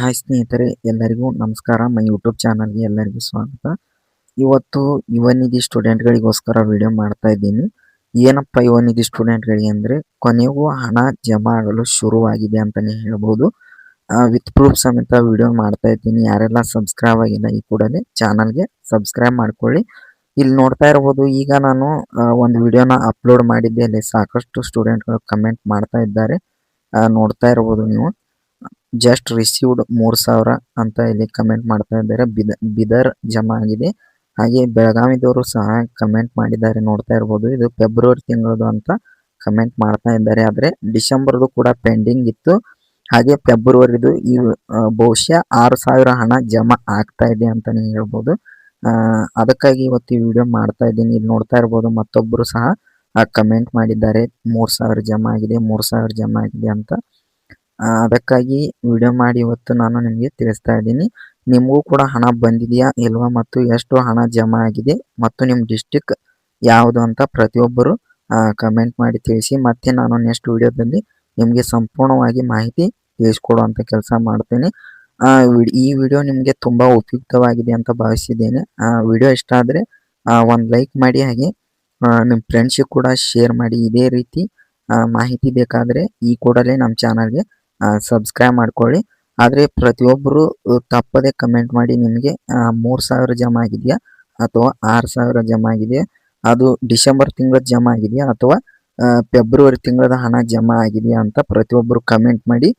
Hi ಸ್ನೇಹಿತರೆ, ಎಲ್ಲರಿಗೂ ನಮಸ್ಕಾರ. ಮೈ ಯೂಟ್ಯೂಬ್ ಚಾನಲ್ಗೆ ಎಲ್ಲರಿಗೂ ಸ್ವಾಗತ. ಇವತ್ತು ಯುವ ನಿಧಿ ಸ್ಟೂಡೆಂಟ್ಗಳಿಗೋಸ್ಕರ ವಿಡಿಯೋ ಮಾಡ್ತಾ ಇದ್ದೀನಿ. ಏನಪ್ಪ ಯುವ ನಿಧಿ ಸ್ಟೂಡೆಂಟ್ಗಳಿಗೆ ಅಂದರೆ, ಕೊನೆಗೂ ಹಣ ಜಮಾ ಆಗಲು ಶುರುವಾಗಿದೆ ಅಂತಲೇ ಹೇಳ್ಬೋದು. ವಿತ್ ಪ್ರೂಫ್ ಸಮೇತ ವಿಡಿಯೋ ಮಾಡ್ತಾ ಇದ್ದೀನಿ. ಯಾರೆಲ್ಲ ಸಬ್ಸ್ಕ್ರೈಬ್ ಆಗಿಲ್ಲ ಈ ಕೂಡಲೇ ಚಾನಲ್ಗೆ ಸಬ್ಸ್ಕ್ರೈಬ್ ಮಾಡ್ಕೊಳ್ಳಿ. ಇಲ್ಲಿ ನೋಡ್ತಾ ಇರ್ಬೋದು, ಈಗ ನಾನು ಒಂದು ವಿಡಿಯೋನ ಅಪ್ಲೋಡ್ ಮಾಡಿದ್ದೆ. ಅಲ್ಲಿ ಸಾಕಷ್ಟು ಸ್ಟೂಡೆಂಟ್ಗಳು ಕಮೆಂಟ್ ಮಾಡ್ತಾ ಇದ್ದಾರೆ, ನೋಡ್ತಾ ಇರ್ಬೋದು ನೀವು. ಜಸ್ಟ್ ರಿಸೀವ್ಡ್ 3000 ಅಂತ ಇಲ್ಲಿ ಕಮೆಂಟ್ ಮಾಡ್ತಾ ಇದ್ದಾರೆ. ಬಿದರ್ ಜಮಾ ಆಗಿದೆ. ಹಾಗೆ ಬೆಳಗಾವಿದವರು ಸಹ ಕಮೆಂಟ್ ಮಾಡಿದ್ದಾರೆ, ನೋಡ್ತಾ ಇರ್ಬೋದು. ಇದು ಫೆಬ್ರವರಿ ತಿಂಗಳದು ಅಂತ ಕಮೆಂಟ್ ಮಾಡ್ತಾ ಇದ್ದಾರೆ. ಆದರೆ ಡಿಸೆಂಬರ್ದು ಕೂಡ ಪೆಂಡಿಂಗ್ ಇತ್ತು. ಹಾಗೆ ಫೆಬ್ರವರಿದು ಈ ಬಹುಶಃ 6000 ಹಣ ಜಮಾ ಆಗ್ತಾ ಇದೆ ಅಂತಾನೆ ಹೇಳ್ಬೋದು. ಅದಕ್ಕಾಗಿ ಇವತ್ತು ಈ ವಿಡಿಯೋ ಮಾಡ್ತಾ ಇದ್ದೀನಿ. ಇಲ್ಲಿ ನೋಡ್ತಾ ಇರ್ಬೋದು, ಮತ್ತೊಬ್ಬರು ಸಹ ಕಮೆಂಟ್ ಮಾಡಿದ್ದಾರೆ, 3000 ಜಮಾ ಆಗಿದೆ, 3000 ಜಮಾ ಆಗಿದೆ ಅಂತ. ಅದಕ್ಕಾಗಿ ವಿಡಿಯೋ ಮಾಡಿ ಇವತ್ತು ನಾನು ನಿಮಗೆ ತಿಳಿಸ್ತಾ ಇದ್ದೀನಿ. ನಿಮಗೂ ಕೂಡ ಹಣ ಬಂದಿದೆಯಾ ಇಲ್ವಾ, ಮತ್ತು ಎಷ್ಟು ಹಣ ಜಮಾ ಆಗಿದೆ, ಮತ್ತು ನಿಮ್ಮ ಡಿಸ್ಟಿಕ್ ಯಾವುದು ಅಂತ ಪ್ರತಿಯೊಬ್ಬರು ಕಮೆಂಟ್ ಮಾಡಿ ತಿಳಿಸಿ. ಮತ್ತೆ ನಾನು ನೆಕ್ಸ್ಟ್ ವಿಡಿಯೋದಲ್ಲಿ ನಿಮಗೆ ಸಂಪೂರ್ಣವಾಗಿ ಮಾಹಿತಿ ತಿಳಿಸ್ಕೊಡುವಂಥ ಕೆಲಸ ಮಾಡ್ತೇನೆ. ಈ ವಿಡಿಯೋ ನಿಮಗೆ ತುಂಬ ಉಪಯುಕ್ತವಾಗಿದೆ ಅಂತ ಭಾವಿಸಿದ್ದೇನೆ. ವಿಡಿಯೋ ಇಷ್ಟ ಆದರೆ ಒಂದು ಲೈಕ್ ಮಾಡಿ, ಹಾಗೆ ನಿಮ್ಮ ಫ್ರೆಂಡ್ಸಿಗೆ ಕೂಡ ಶೇರ್ ಮಾಡಿ. ಇದೇ ರೀತಿ ಮಾಹಿತಿ ಬೇಕಾದರೆ ಈ ಕೂಡಲೇ ನಮ್ಮ ಚಾನಲ್ಗೆ ಸಬ್ಸ್ಕ್ರೈಬ್ ಮಾಡ್ಕೊಳ್ಳಿ. ಆದರೆ ಪ್ರತಿಯೊಬ್ಬರು ತಪ್ಪದೆ ಕಮೆಂಟ್ ಮಾಡಿ, ನಿಮಗೆ 3000 ಜಮಾ ಆಗಿದೆಯಾ ಅಥವಾ 6000 ಜಮಾ ಆಗಿದೆಯಾ, ಅದು ಡಿಸೆಂಬರ್ ತಿಂಗಳ ಜಮಾ ಆಗಿದೆಯಾ ಅಥವಾ ಫೆಬ್ರವರಿ ತಿಂಗಳದ ಹಣ ಜಮಾ ಆಗಿದೆಯಾ ಅಂತ ಪ್ರತಿಯೊಬ್ಬರು ಕಮೆಂಟ್ ಮಾಡಿ.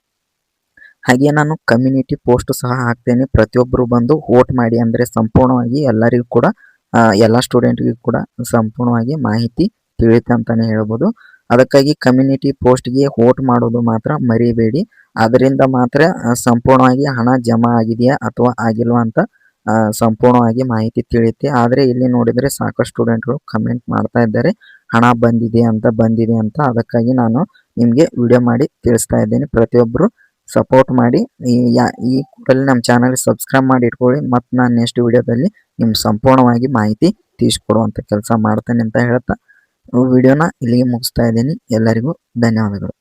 ಹಾಗೆ ನಾನು ಕಮ್ಯುನಿಟಿ ಪೋಸ್ಟ್ ಸಹ ಹಾಕ್ತೇನೆ, ಪ್ರತಿಯೊಬ್ಬರು ಬಂದು ವೋಟ್ ಮಾಡಿ. ಅಂದರೆ ಸಂಪೂರ್ಣವಾಗಿ ಎಲ್ಲರಿಗೂ ಕೂಡ, ಎಲ್ಲ ಸ್ಟೂಡೆಂಟ್ಗೂ ಕೂಡ ಸಂಪೂರ್ಣವಾಗಿ ಮಾಹಿತಿ ತಿಳಿಯುತ್ತೆ ಅಂತಲೇ ಹೇಳ್ಬೋದು. ಅದಕ್ಕಾಗಿ ಕಮ್ಯುನಿಟಿ ಪೋಸ್ಟ್ಗೆ ವೋಟ್ ಮಾಡೋದು ಮಾತ್ರ ಮರಿಬೇಡಿ. ಅದರಿಂದ ಮಾತ್ರ ಸಂಪೂರ್ಣವಾಗಿ ಹಣ ಜಮಾ ಆಗಿದೆಯಾ ಅಥವಾ ಆಗಿಲ್ವಾ ಅಂತ ಸಂಪೂರ್ಣವಾಗಿ ಮಾಹಿತಿ ತಿಳಿಯುತ್ತೆ. ಆದರೆ ಇಲ್ಲಿ ನೋಡಿದರೆ ಸಾಕಷ್ಟು ಸ್ಟೂಡೆಂಟ್ಗಳು ಕಮೆಂಟ್ ಮಾಡ್ತಾ ಇದ್ದಾರೆ, ಹಣ ಬಂದಿದೆ ಅಂತ. ಅದಕ್ಕಾಗಿ ನಾನು ನಿಮಗೆ ವಿಡಿಯೋ ಮಾಡಿ ತಿಳಿಸ್ತಾ ಇದ್ದೇನೆ. ಪ್ರತಿಯೊಬ್ಬರು ಸಪೋರ್ಟ್ ಮಾಡಿ. ಈ ಕೂಡಲೇ ನಮ್ಮ ಚಾನಲ್ ಸಬ್ಸ್ಕ್ರೈಬ್ ಮಾಡಿ ಇಟ್ಕೊಳ್ಳಿ. ಮತ್ತು ನಾನು ನೆಕ್ಸ್ಟ್ ವಿಡಿಯೋದಲ್ಲಿ ನಿಮ್ಗೆ ಸಂಪೂರ್ಣವಾಗಿ ಮಾಹಿತಿ ತಿಳಿಸ್ಕೊಡುವಂಥ ಕೆಲಸ ಮಾಡ್ತೇನೆ ಅಂತ ಹೇಳ್ತಾ ವಿಡಿಯೋನ ಇಲ್ಲಿಗೆ ಮುಗಿಸ್ತಾ ಇದ್ದೀನಿ. ಎಲ್ಲರಿಗೂ ಧನ್ಯವಾದಗಳು.